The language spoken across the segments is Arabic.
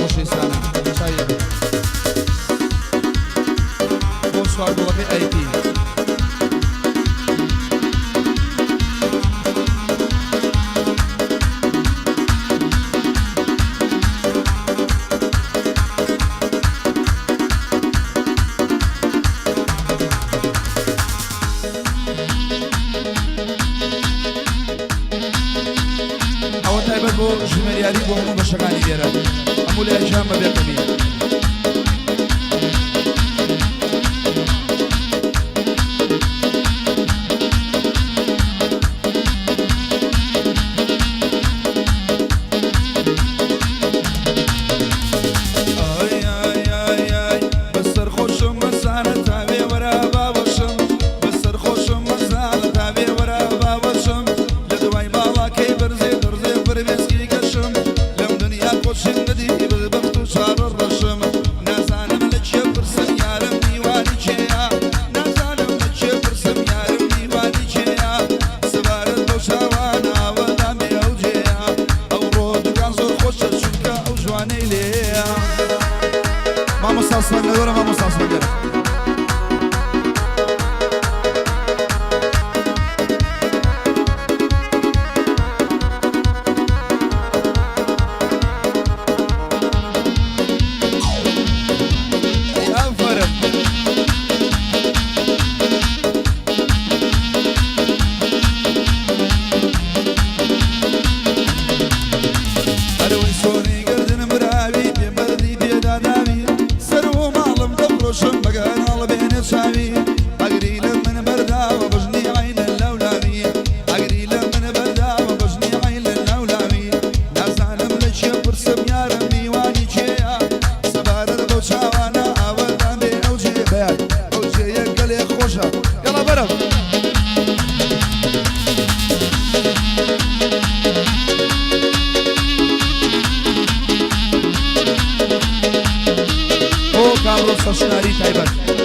خوشی سانه چایه بۆ سواردوڵەکەی ئایتی ئەوە تایبەت بۆ ژمێریاری بۆ هەموو بەشەکانی لێرە هەموو لایەکیان بەبێقەمی سەشناری تایبەت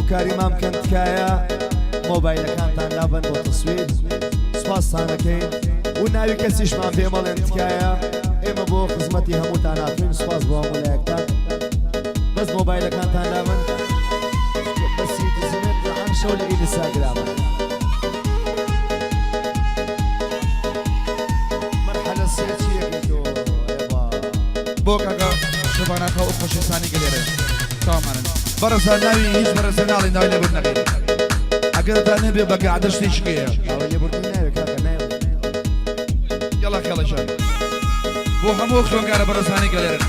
هاوکاری مام بکەن تکایە مۆبایلەکانتان لابن بۆ تەسویر سوپاستانەکەین و ناوی کەسیشمان پێ مەڵێن تکایە ئێمە بۆ خزمەتی هەمووتان هاتووین سوپاس بۆ هەموو لایەکتان بەس مۆبایلەکانتان لابن بەسی دزمێت هەم شەو لە ئینستاگرامە مەرحەلە سێ چیەکەیتۆ بۆ کاکە شەبانەکە و خۆشەویستانی گەلێرە تاوامانن برزان ناوي هيج برزان ناوي ناوي لابد نغير أقدر تاني بقى عدش تيشكيه يلا يلا شاي بو حموك شلون قال برزاني قال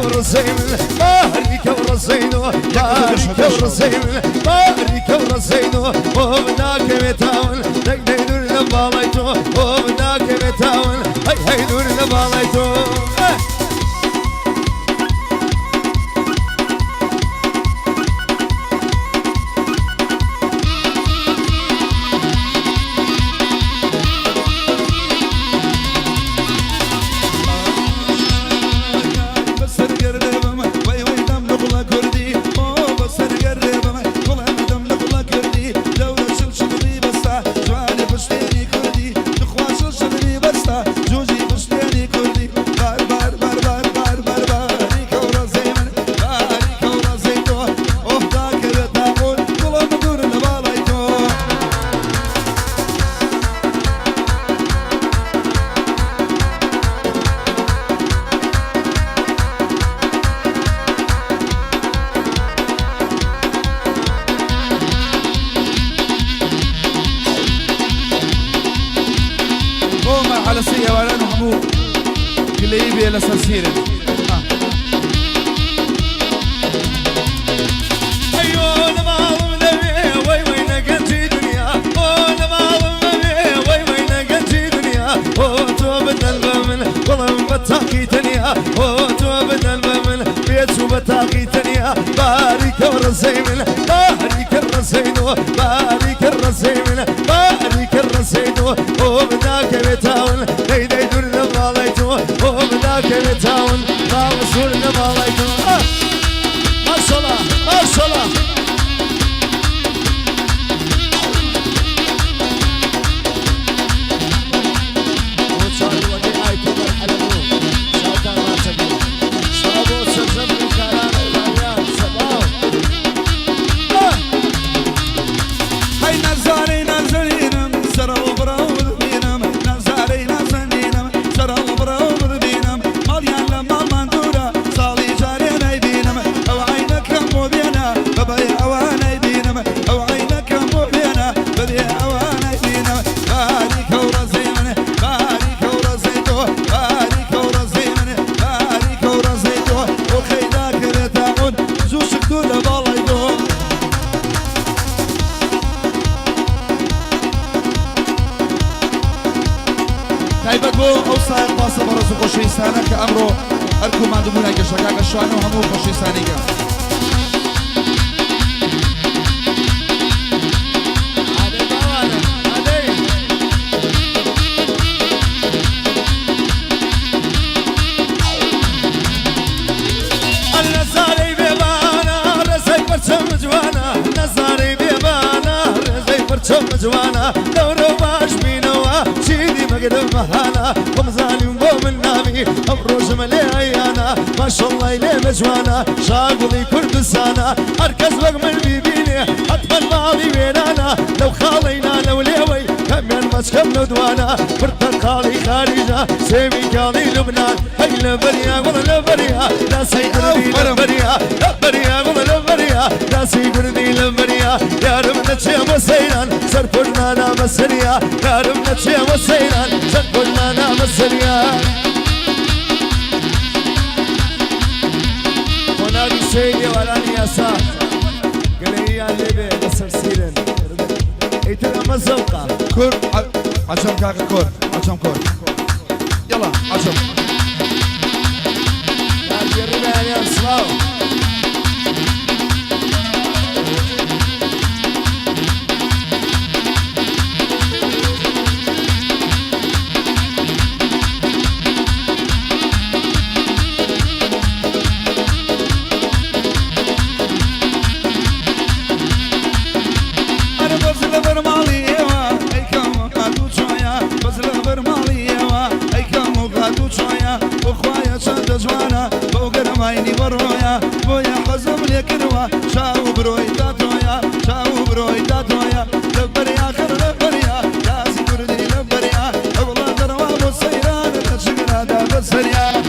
ورزيمن باريك ورزينو باريك ورزيمن باريك ورزينو ومناك متاون دقديدور لباليتو ومناك متاون هي دور لباليتو على سيا ولا نحبو قليبي لسرسيرة أيوة نماظم نبي وي وين قنتي دنيا نماظم نبي وي وين قنتي دنيا توبنا البمن ظلم بتاقي تنيا توبنا البمن بيت وبتاقي تنيا بارك الرزيمن بارك الرزينو بارك الرزيمن بارك الرزينو ومناك بتاون ديدي دور لباليتو ومناك بتاون ما وصول لباليتو ما شاء الله ما شاء الله وصار ودي آيتو مرحلة ساعتها ما تقول صابو سرزم الكلام الأيام سباو هاي نزاري نزارينا سر البراود بينام نزاري نزارينا سر البراود بينام مليان لما مندورة صالي جاري نايبينام أو عينك مو بينا ببي أوانا يبينام أو عينك مو بينا ببي أوانا يبينام باريك ورزيمن باريك ورزيتو باريك ورزيمن باريك ورزيتو وخيداك رتاعون زوجك دول باليدو تایبەت بۆ ئەو سایق باسە بەڕێز و خۆشەویستانە کە ئەمڕۆ هەرکوو مادەبوونە گەشتەکە گەشتوانە و هەموو خۆشەویستانیگە النزاري بيبانا رزي برشم جوانا نزاري بيبانا رزي برشم جوانا دورو باش بينوا سيدي مقدم مهانا ومزالي ومن نامي أبروج ملي عيانا ما شاء الله إلي مجوانا شاقلي كردستانا أركز من بيبيني أطفال ماضي وينانا لو خالينا لو ليوي كمين مسكم ندوانا برتقالي خارجة سيمي قالي لبنان هاي لبريا ولا لبريا لا سيقردي لبريا لبريا ولا لبريا لا سيقردي لبريا يا رب نتشي مسيران سرفرنا نام السريا يا رب نتشي مسيران سرفرنا نام السريا ونادي سيدي وراني يسار قلي يا ليبي نصر سيرن ايتنا مزوقة كور عجم كاكا كور عجم كور يلا عجم يا جربها يا صلاو جوانا بوقر مايني برويا بويا خزم ليكنوا شاو بروي تاتويا شاو بروي تاتويا لبريا خر لبريا يا سكردي لبريا والله دروا بسيران تشغل هذا بسريا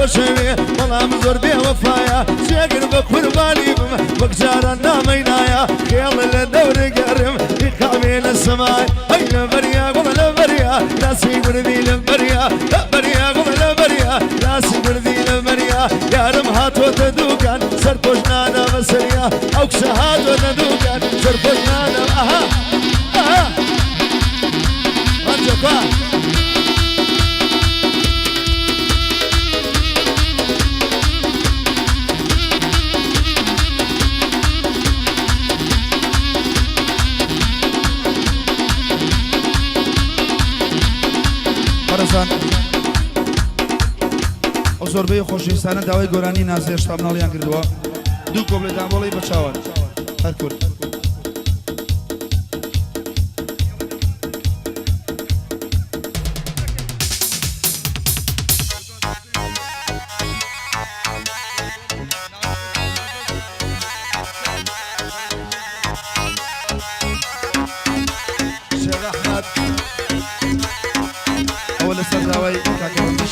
خوشوي بلام زور بي وفايا شاقر بقرباني بقجارا نامينايا خيال الدور قرم يقامي للسماء هاي لبريا قول لبريا راسي قردي لبريا لبريا قول لبريا راسي قردي لبريا يا رم هاتو تدوكان سربوشنانا مسريا اوكش هاتو تدوكان سربوشنانا اها اها انجوكا ئەو زۆربەی خۆشەویستانە داوای گۆرانی نازیێ شتا مناڵیان کردووە دوو کۆبلێتان بۆڵی بە چاوان هەر کورد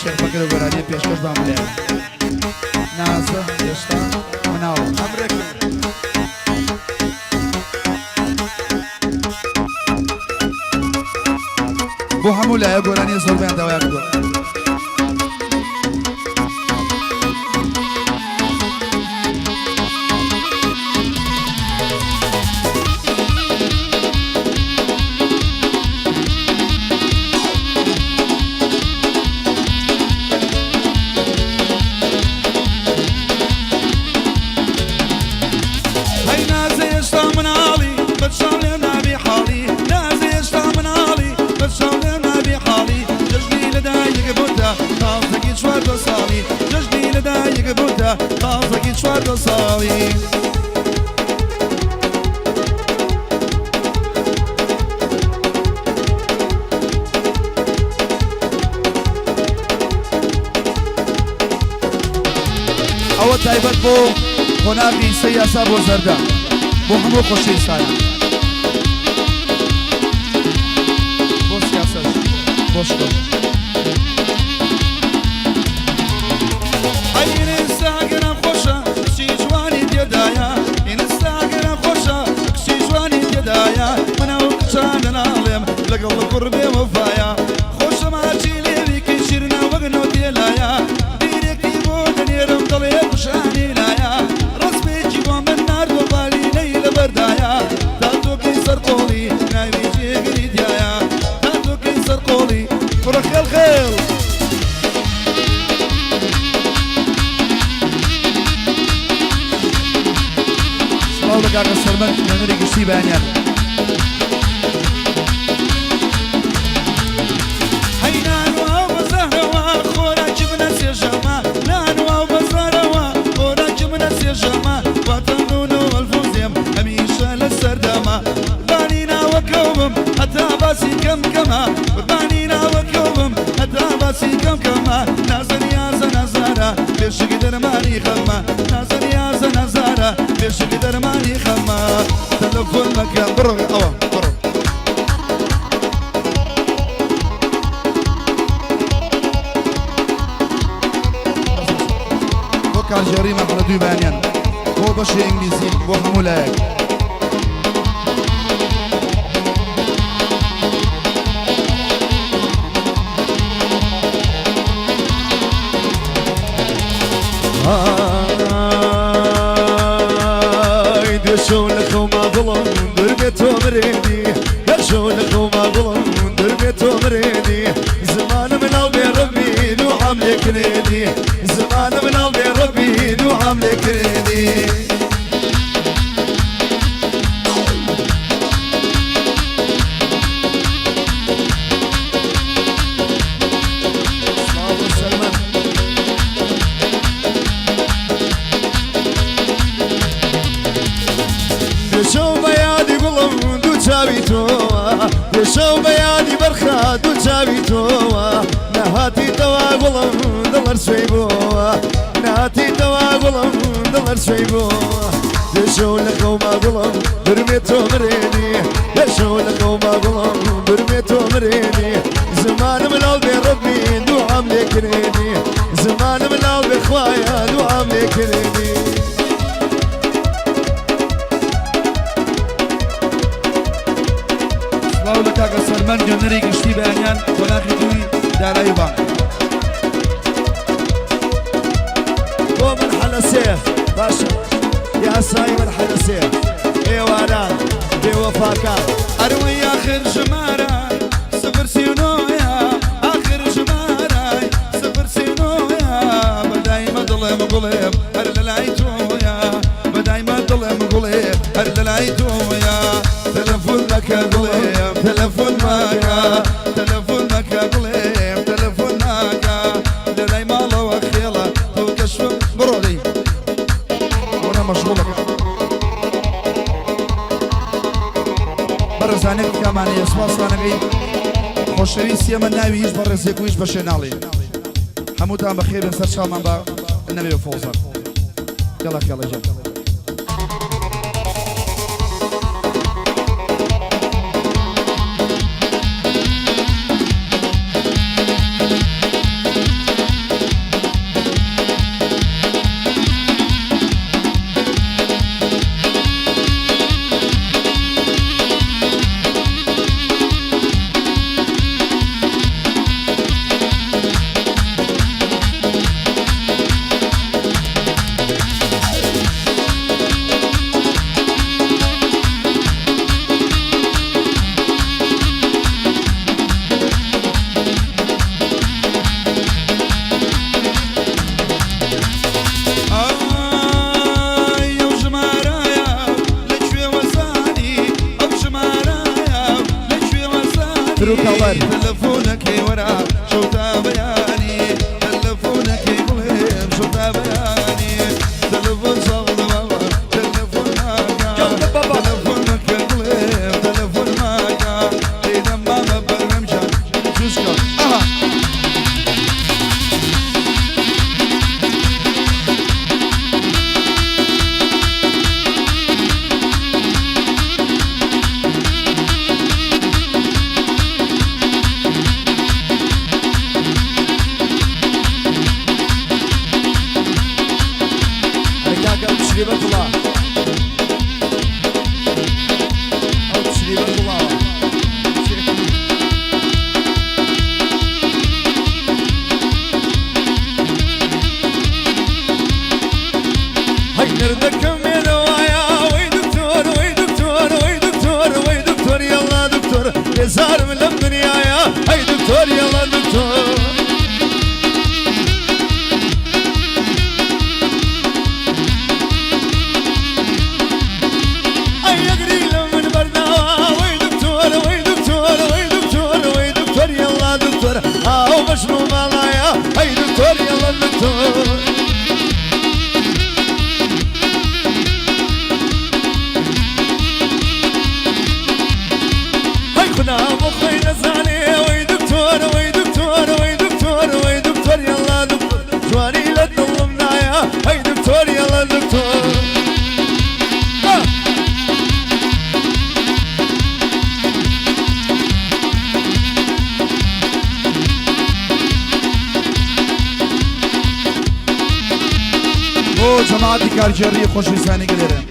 شێخەکە گۆرانی پێشکەش بام لێ نازە هێشتا مناوە ئەمرێک بۆ هەموو لایە گۆرانی زۆربیان داوای کردووە خاصك شوار صاوي أو تايبت بو هناقي سياسة بو زردا بو همو خوشي سانا بو سياسة بو شكو لقل قربي وفايا خوش ما تشيلي بيك شيرنا وقنو ديلايا ديرك يبون نيرم طليق وشاني لايا رسمي جيبون من نار وبالي نيل بردايا تاتو كيسر قولي نايمي جيقري ديايا تاتو كيسر قولي فرخ الخيل سلاو لك عقا سرمن نمري قشتي بانيان كم كما بانينا وكوبم حتى باسي كم كما نازل يا زنازارة ليش قدر ماني خما نازل يا زنازارة ليش قدر ماني خما تلفون مكان برو اوه برو وكان جريمة على دو بانيان هو بشي انجليزي وحمولاك شونك وما ظلم دربت ومريدي شونك وما ظلم دربت ومريدي زمان من قلبي ربي ذو حملك ريدي زمان من قلبي ربي ذو حملك ريدي شو بياني برخا دو جاوي توا نهاتي توا غلم دلر سويبوا نهاتي توا غلم دلر سويبوا شو لكو ما غلم برميتو مريني شو لكو ما غلم برميتو مريني زمان من قلبي ربي دو عملي كريني زمان من قلبي گشتی بەیانیان کۆناقی دووی دارایی بانک بۆ مرحلە سێ باشە یاسایی مرحلە سێ ئێواران بێوەفاکان ئەروەی آخر ژمارە سفر سینۆیە آخر ژمارە سفر سینۆیە بەدایمە دڵێم گوڵێم هەر لە لای تۆیە بەدایمە دڵێم گوڵێم هەر لە لای تۆیە تەلەفۆن مەکە گوڵێم تەلەفۆن مەکە تەلەفۆن مەکە گوڵێم تەلەفۆن مەکە لە لای ماڵەوە خێڵە تۆ کەشفم بڕۆدەی وەنە مەشغوڵەکە بەڕێزانێک کامانەیە سوپاسانەکەی خۆشەویستی ئەمە ناوی هیچ بەڕێزێک و هیچ بەشێ ناڵێ هەمووتان بەخێرن سەر چاڵمان بە نەبێ فۆزەر گەڵا خێڵە جێ تلفونك ورا شوتا بياني تلفونك يقولهم شوتا بياني تلفون صغر بابا تلفون ماكا تلفونك يقولهم تلفون ماكا إذا ما برمجة جوزكا تشريبة الله أو تشريبة الله هاي نردكم من ويا وي دكتور وي دكتور وي دكتور وي دكتور يلا دكتور يزار من الدنيا يا هاي دكتور يلا دكتور مشنو مالايا هاي دكتور يلا دكتور هاي خنا مخي نزاني وي دكتور وي دكتور وي دكتور وي دكتور يلا دكتور جواني لا تظلمنايا هاي دكتور يلا دكتور جماعتی کارگری خوشویستانی گلرن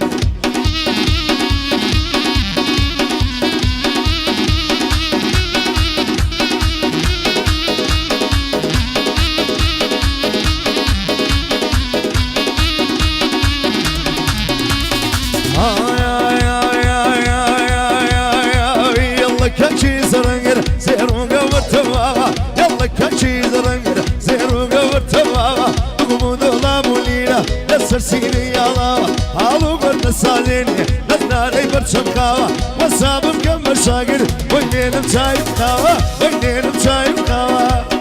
يلا كاتشي زرنجر زيرو قبر تباغا يلا كاتشي زرنجر زيرو قبر تباغا قمود لامولينا سرسيني يا الله هالو برد ساليني نتناري برشم كاوا وصابم كم مشاقر وينينم شايف كاوا وينينم شايف كاوا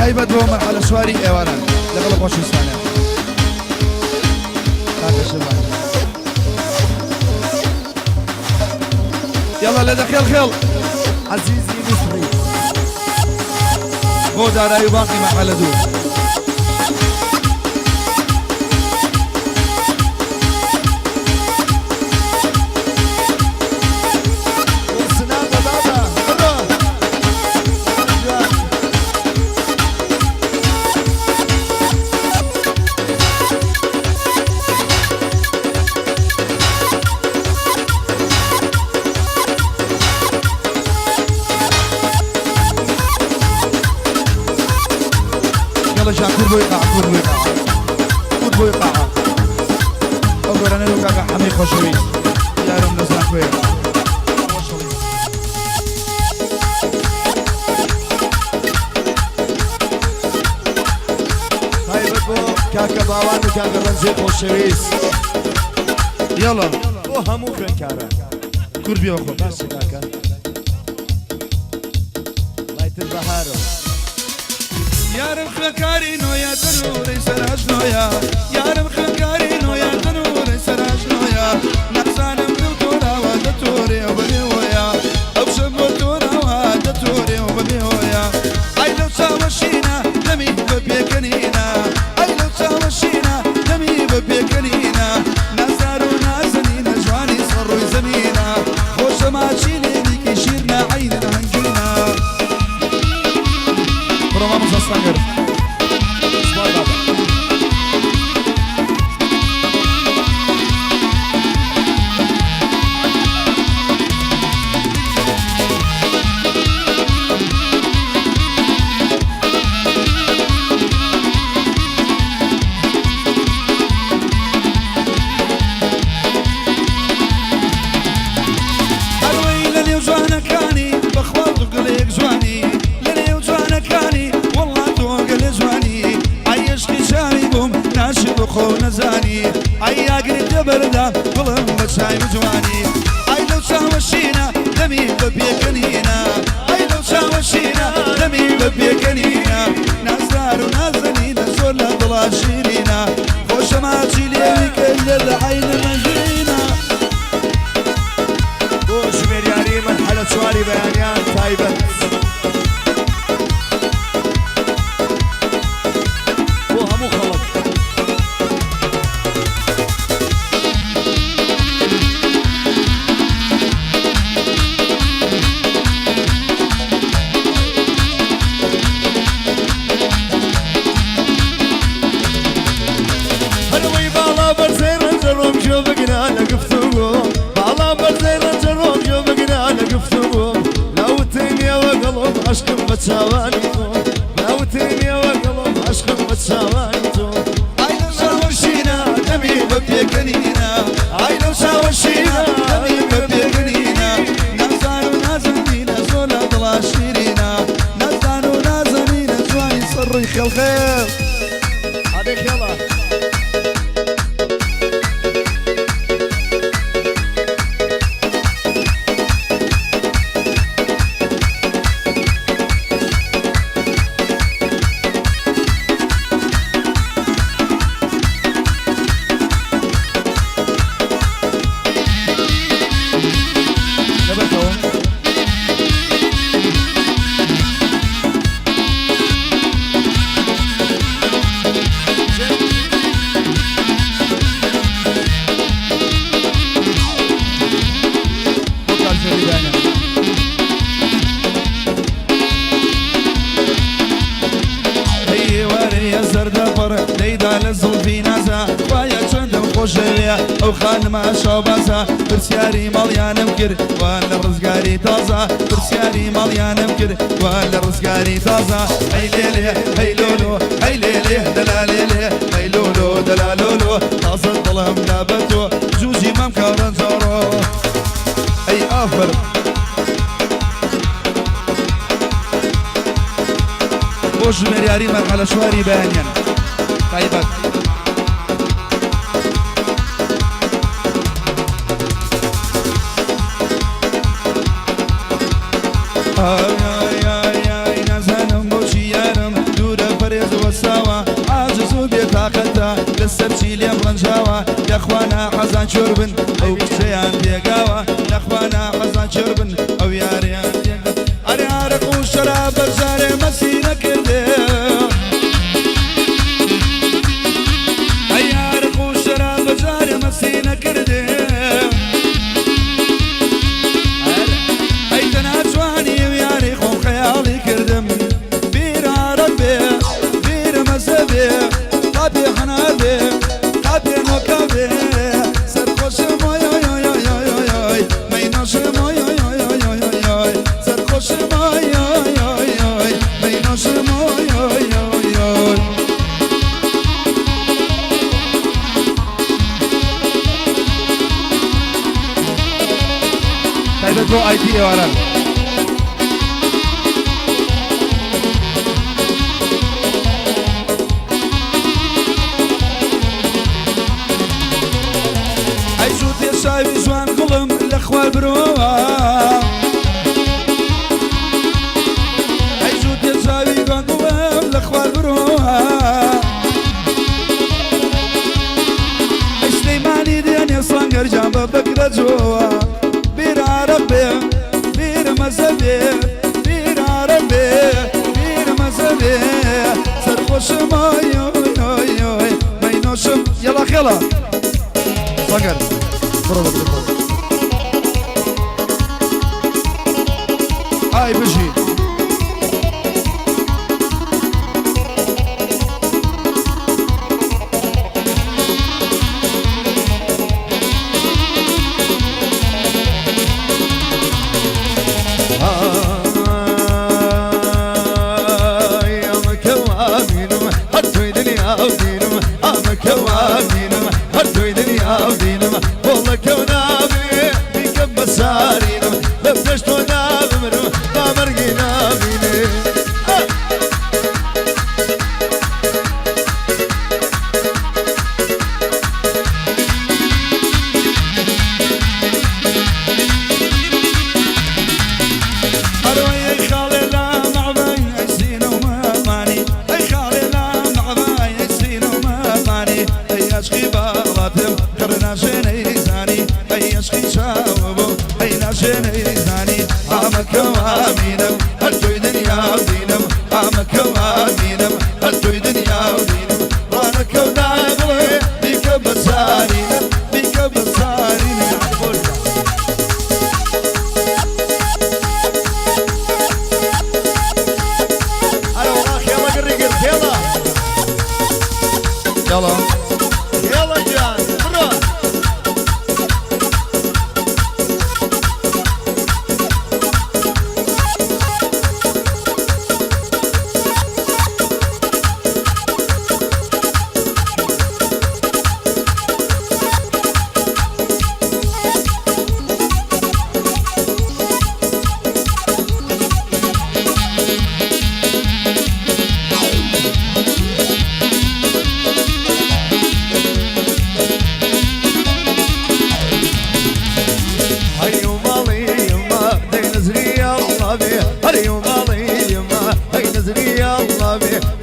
تایبەت بۆ مەرحەلە سواری ئێواران لەگەڵ خۆشویستانە يلا لدى خيل خيل عزيزي مصري بۆ دارایی و باقی مەرحەلە دوو كور بوي قاع كور بوي قاع كور بوي قاع أقول أنا لو كاكا حمي خوشوي يا رب نزرع كوير طيب بو كاكا باوان وكاكا رنزي خوشويس يلا بو همو خوێنکارە كور بيو خو باشە کاکە لایتر بەهارە يارم خلكارينو يا تنوري سراجنويا يارم خلكارينو يا تنوري سراجنويا نحسانم دكتورا ودتوري وبنيويا أبشم دكتورا ودتوري وبنيويا أي لو ساوشينا دمي ببيكنينا أي لو ساوشينا دمي ببيكنينا نزارو نازنينا جواني صروا زمينا خوش ما تشيلي بيكي شيرنا عيننا هنجينا Vamos a sangre. نزاني أي أقرب جبردا قلم بشاي مجواني أي لو ساوشينا دمي ببيكنينا أي لو ساوشينا دمي ببيكنينا نزار ونازنينا سولا ضلاشيرينا خوش ما تشيلي كل العين مجينا بوش مرياري مرحلة سواري بيانيان تايبت بو همو خلط عشق بتساوانيتو ناوتيني وقلب عشق بتساوانيتو أي لو ساوشينا دمي ببيكنينا أي لو ساوشينا دمي ببيكنينا نزار ونازنينا زولا ضلاشيرينا نزار ونازنينا زواني صري خيل خيل عليك يلا ئەو خانمە شەوبازە پرسیاری ماڵیانم کرد وان لە ڕزگاری تازە پرسیاری ماڵیانم کرد وان لە ڕزگاری تازە ئەی لێلێ ئەی لۆلۆ ئەی لێلێ دەلا لێلێ ئەی لۆلۆ دەلا لۆلۆ تازە دڵم لا بە تۆ جوزی مەم کاڕەنجاڕۆ ئەی ئافر بۆ ژمێریاری مەرحەلە شواری بەیانیان تایبەت نازانم بۆچی یارم دوورە لسبشي لي برنجاوة يا اخوانا حزان شربن او بشيان بيقاوة يا اخوانا حزان شربن او ياريان بيقاوة أري عرق وشراب بجاري مسينا كده أي عرق وشراب بجاري مسينا كده أي تناجواني وياري خو خيالي كردم بير عربي بير مزبي قبي حنابي قبي نوكبي سرخوش موي يوي يوي يوي يوي مينوش موي يوي يوي يوي يوي سرخوش موي يوي يوي يوي مينوش موي يوي يوي يوي طيب جو اي دي ورا شايف جوان قلم الاخوة بروا عيشوت يا شايف جوان قلم الاخوة بروا سليماني دياني صنقر جنب بكرة جوا بير عربي بير مزبي بير عربي بير مزبي سرخوش ماي يوي يوي يوي مينوشم يلا خلا صنقر هاي بجي يا مكوامينم هرتوي دنيا ودينم مكوامينم هرتوي دنيا ودينم والله كونامي بكم بسارينم لبشتو نامرم ما مرقينا بيني كوامينم هرتوي دنيا ودينم كوامينم هرتوي دنيا ودينم وانا كونامي بك بسارينم بك بسارينم انا وراك يلا قرقر يلا يلا يلا جان برا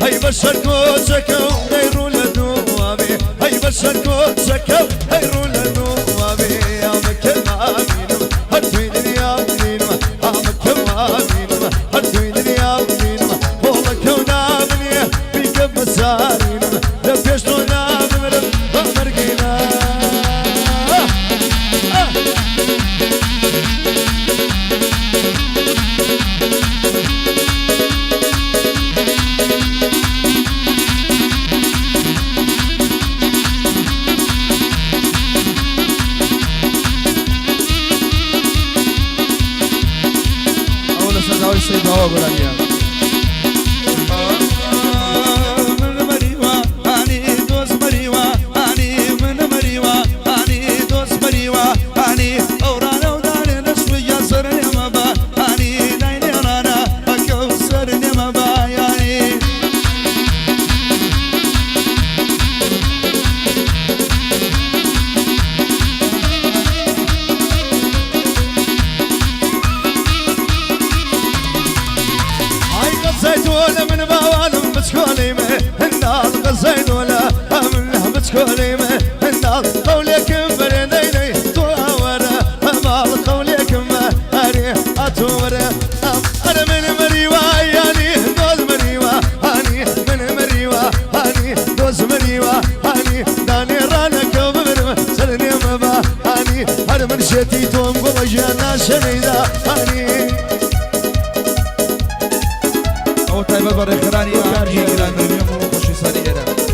هاي بشركو تشكو غيرو لدوامي هاي بشركو تشكو غيرو لدوامي يا مكوامينم هرتوي دنيا ودينم مكوامينم هرتوي دنيا ودينم والله كونامي بك بسارينم لبشتو نامرم ما مرقينا سيد هوا برانيا من مريوا اني دوس مريوا اني من مريوا اني دوس مريوا اني اورانا ودار نسوي يا سرني ما با اني دايني رانا اكوسرني ما با يعني زيتونة من بوالم بتكوني النار غزيدونة من شكولي ما النار قولكم برديني توورا مال قولكم هاري أتورا أنا من مريوا يعني دوز مريوا هاني من مريوا هاني دوز مريوا هاني داني رانك وبرم سرني مبا هاني هر من شتي توم قول جانا شنيدا هاني او طيبه برخراني آجي گران مریم و خوشی سری ایره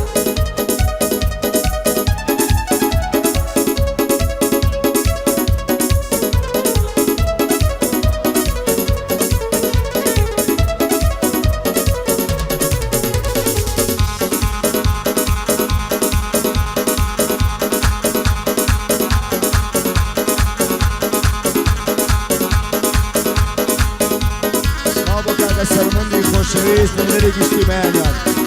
سرمندی خوشویست نمیری گشتی بیانیان